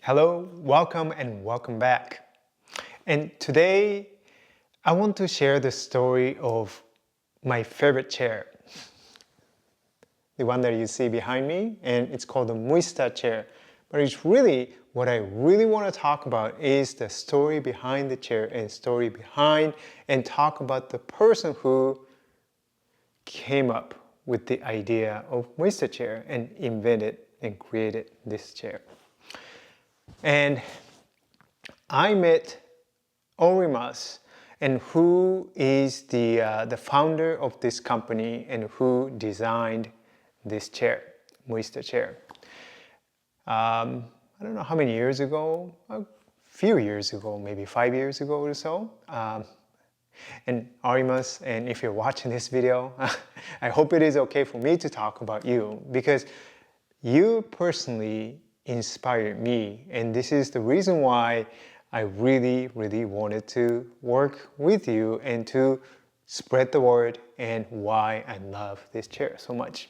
Hello, welcome and welcome back. And today I want to share the story of my favorite chair. The one that you see behind me, and it's called the Muista chair. But it's really, what I really want to talk about is the story behind the chair and story behind and talk about the person who came up with the idea of Muista chair and invented and created this chair. And I met Aurimas, and who is the founder of this company and who designed this chair, Muista chair. I don't know how many years ago, a few years ago, maybe 5 years ago or so. And Aurimas, and if you're watching this video, I hope it is okay for me to talk about you, because you personally inspired me, and this is the reason why I really wanted to work with you and to spread the word and why I love this chair so much.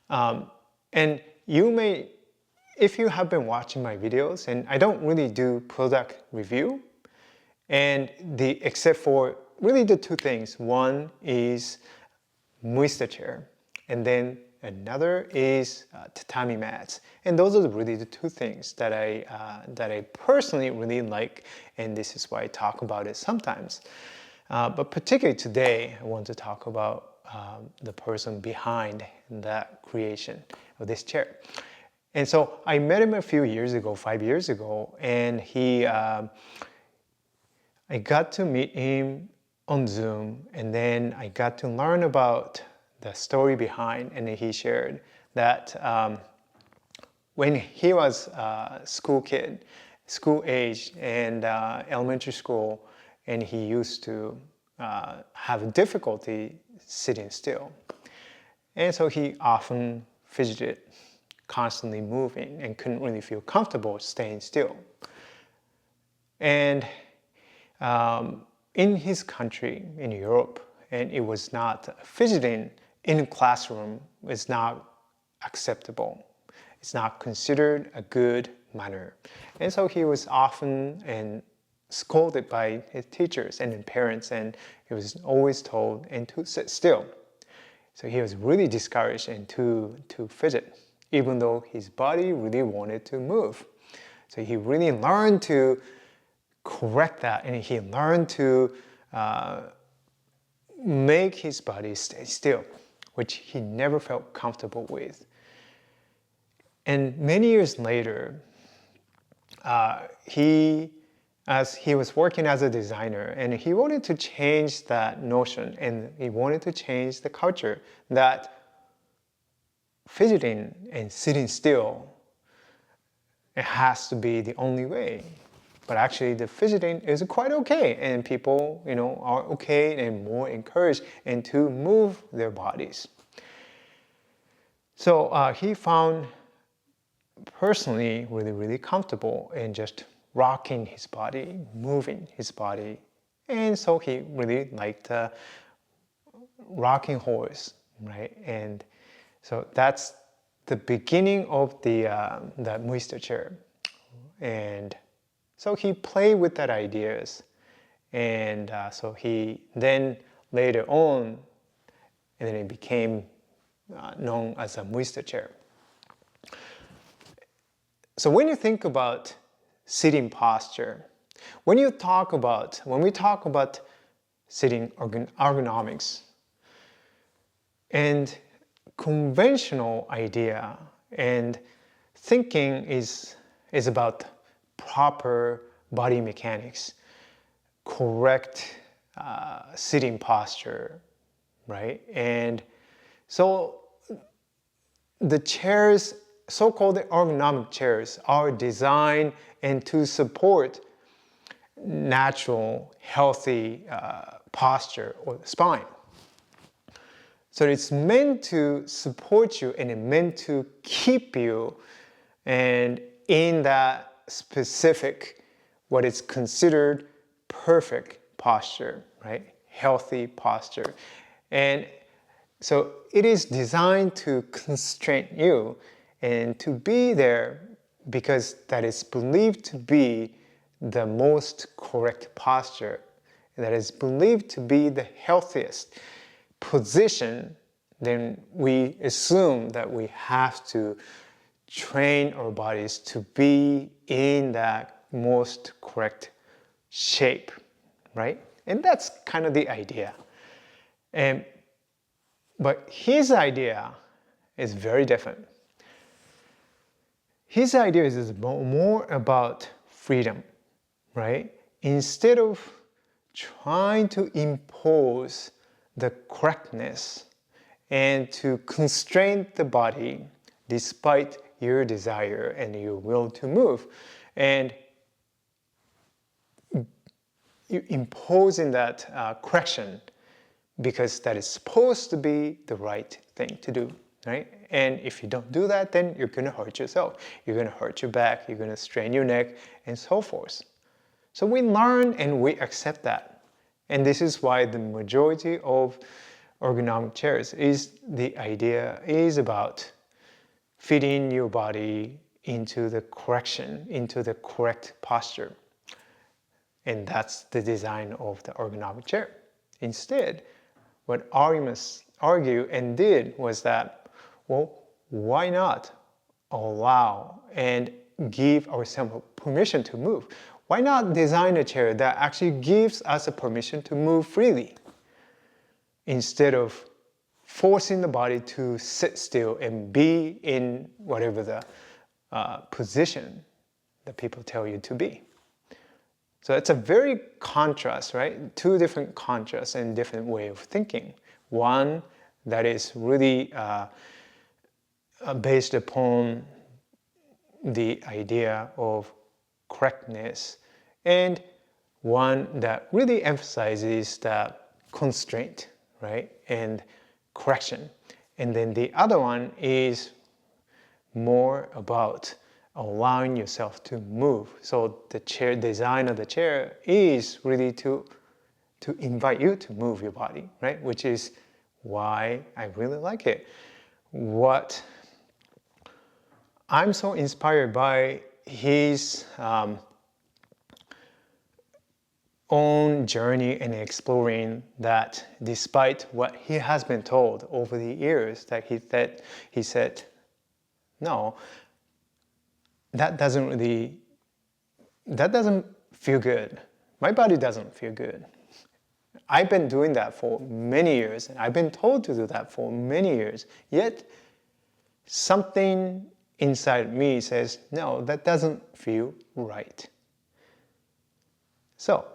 And you may, if you have been watching my videos, and I don't really do product review, and except for really the two things. One is Muista chair, and then another is tatami mats, and those are really the two things that I personally really like, and this is why I talk about it sometimes. But particularly today, I want to talk about the person behind that creation of this chair. And so I met him a few years ago, 5 years ago, and I got to meet him on Zoom, and then I got to learn about the story behind, and he shared that when he was a school kid, school age, and elementary school, and he used to have difficulty sitting still. And so he often fidgeted, constantly moving, and couldn't really feel comfortable staying still. And in his country, in Europe, and it was not fidgeting in a classroom is not acceptable. It's not considered a good manner. And so he was often scolded by his teachers and parents, and he was always told to sit still. So he was really discouraged and to fidget, even though his body really wanted to move. So he really learned to correct that, and he learned to make his body stay still, which he never felt comfortable with. And many years later, as he was working as a designer, and he wanted to change that notion, and he wanted to change the culture that fidgeting and sitting still, it has to be the only way. But actually the fidgeting is quite okay, and people, are okay and more encouraged and to move their bodies. So he found personally really comfortable in just rocking his body, moving his body, and so he really liked rocking horse, right? And so that's the beginning of the Muista chair, and so he played with that ideas, and so he then later on, and then it became known as a Muista chair. So when you think about sitting posture, when we talk about sitting ergonomics, and conventional idea and thinking is about proper body mechanics, correct sitting posture, right? And so the chairs, so-called ergonomic chairs, are designed and to support natural, healthy posture or spine. So it's meant to support you, and it's meant to keep you and in that specific, what is considered perfect posture, right? Healthy posture. And so it is designed to constrain you and to be there because that is believed to be the most correct posture, that is believed to be the healthiest position, then we assume that we have to train our bodies to be in that most correct shape, right? And that's kind of the idea. But his idea is very different. His idea is more about freedom, right? Instead of trying to impose the correctness and to constrain the body despite your desire and your will to move, and you imposing that correction because that is supposed to be the right thing to do, right? And if you don't do that, then you're going to hurt yourself. You're going to hurt your back, you're going to strain your neck, and so forth. So we learn and we accept that. And this is why the majority of ergonomic chairs the idea is about fitting your body into the correction, into the correct posture. And that's the design of the ergonomic chair. Instead, what Aurimas argued and did was that, well, why not allow and give ourselves permission to move? Why not design a chair that actually gives us a permission to move freely instead of forcing the body to sit still and be in whatever the position that people tell you to be. So it's a very contrast, right? Two different contrasts and different way of thinking. One that is really based upon the idea of correctness, and one that really emphasizes that constraint, right? And correction. And then the other one is more about allowing yourself to move. So the chair design of the chair is really to invite you to move your body, right? Which is why I really like it. What I'm so inspired by his own journey in exploring that, despite what he has been told over the years, that he said, no, that doesn't feel good. My body doesn't feel good. I've been doing that for many years, and I've been told to do that for many years. Yet, something inside me says, no, that doesn't feel right. So,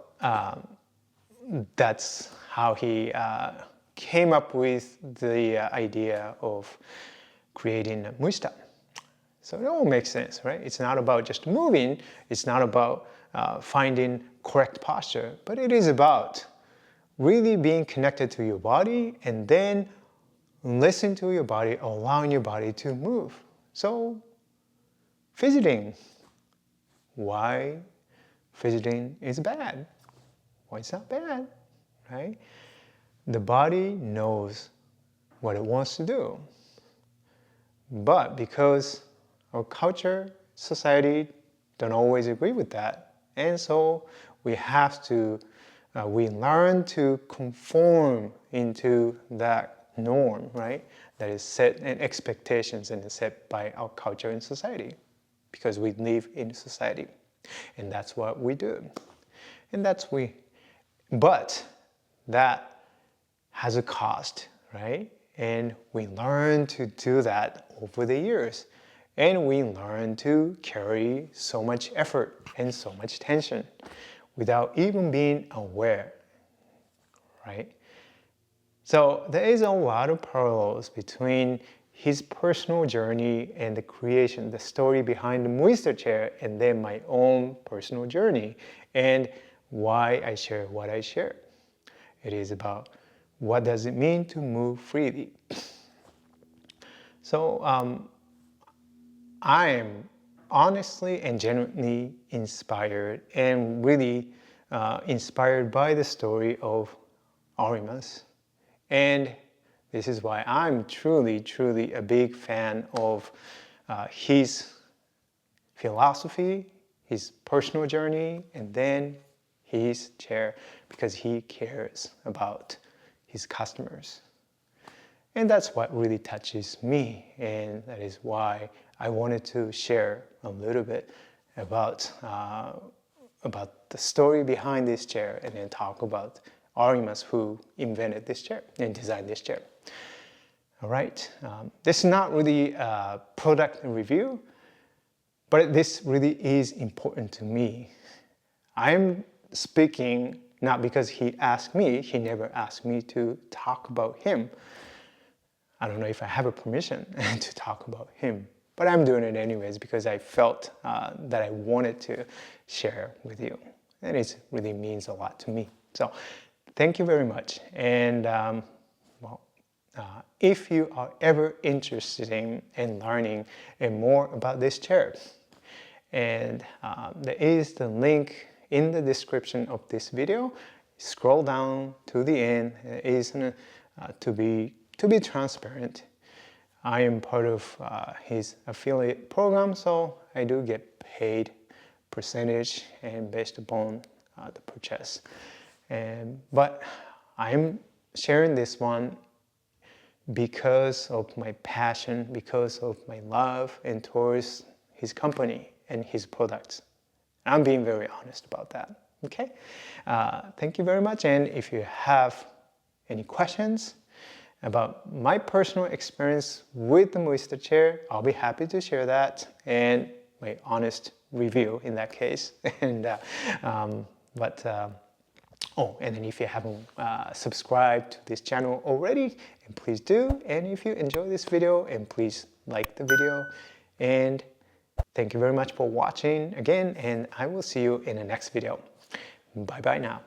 that's how he came up with the idea of creating Muista. So it all makes sense, right? It's not about just moving, it's not about finding correct posture, but it is about really being connected to your body and then listen to your body, allowing your body to move. So, fidgeting. Why fidgeting is bad? Why it's not bad, right? The body knows what it wants to do. But because our culture, society don't always agree with that, and so we have to, we learn to conform into that norm, right? That is set and expectations and is set by our culture and society, because we live in society, and that's what we do, and but that has a cost, right? And we learn to do that over the years. And we learn to carry so much effort and so much tension without even being aware, right? So there is a lot of parallels between his personal journey and the creation, the story behind the Muista chair, and then my own personal journey, and why I share what I share. It is about what does it mean to move freely. So I am honestly and genuinely inspired and really inspired by the story of Aurimas. And this is why I'm truly, truly a big fan of his philosophy, his personal journey, and then his chair, because he cares about his customers. And that's what really touches me, and that is why I wanted to share a little bit about the story behind this chair, and then talk about Aurimas, who invented this chair and designed this chair. All right, this is not really a product review, but this really is important to me. I'm speaking not because he asked me, he never asked me to talk about him. I don't know if I have a permission to talk about him, but I'm doing it anyways because I felt that I wanted to share with you. And it really means a lot to me. So thank you very much. And if you are ever interested in learning more about this chair, and there is the link in the description of this video. Scroll down to the end. It is to be transparent. I am part of his affiliate program, so I do get paid percentage and based upon the purchase. But I'm sharing this one because of my passion, because of my love and towards his company and his products. I'm being very honest about that. Okay? Thank you very much. And if you have any questions about my personal experience with the Muista chair, I'll be happy to share that and my honest review in that case. And and then if you haven't subscribed to this channel already, and please do. And if you enjoy this video, and please like the video. And thank you very much for watching again, and I will see you in the next video. Bye bye now.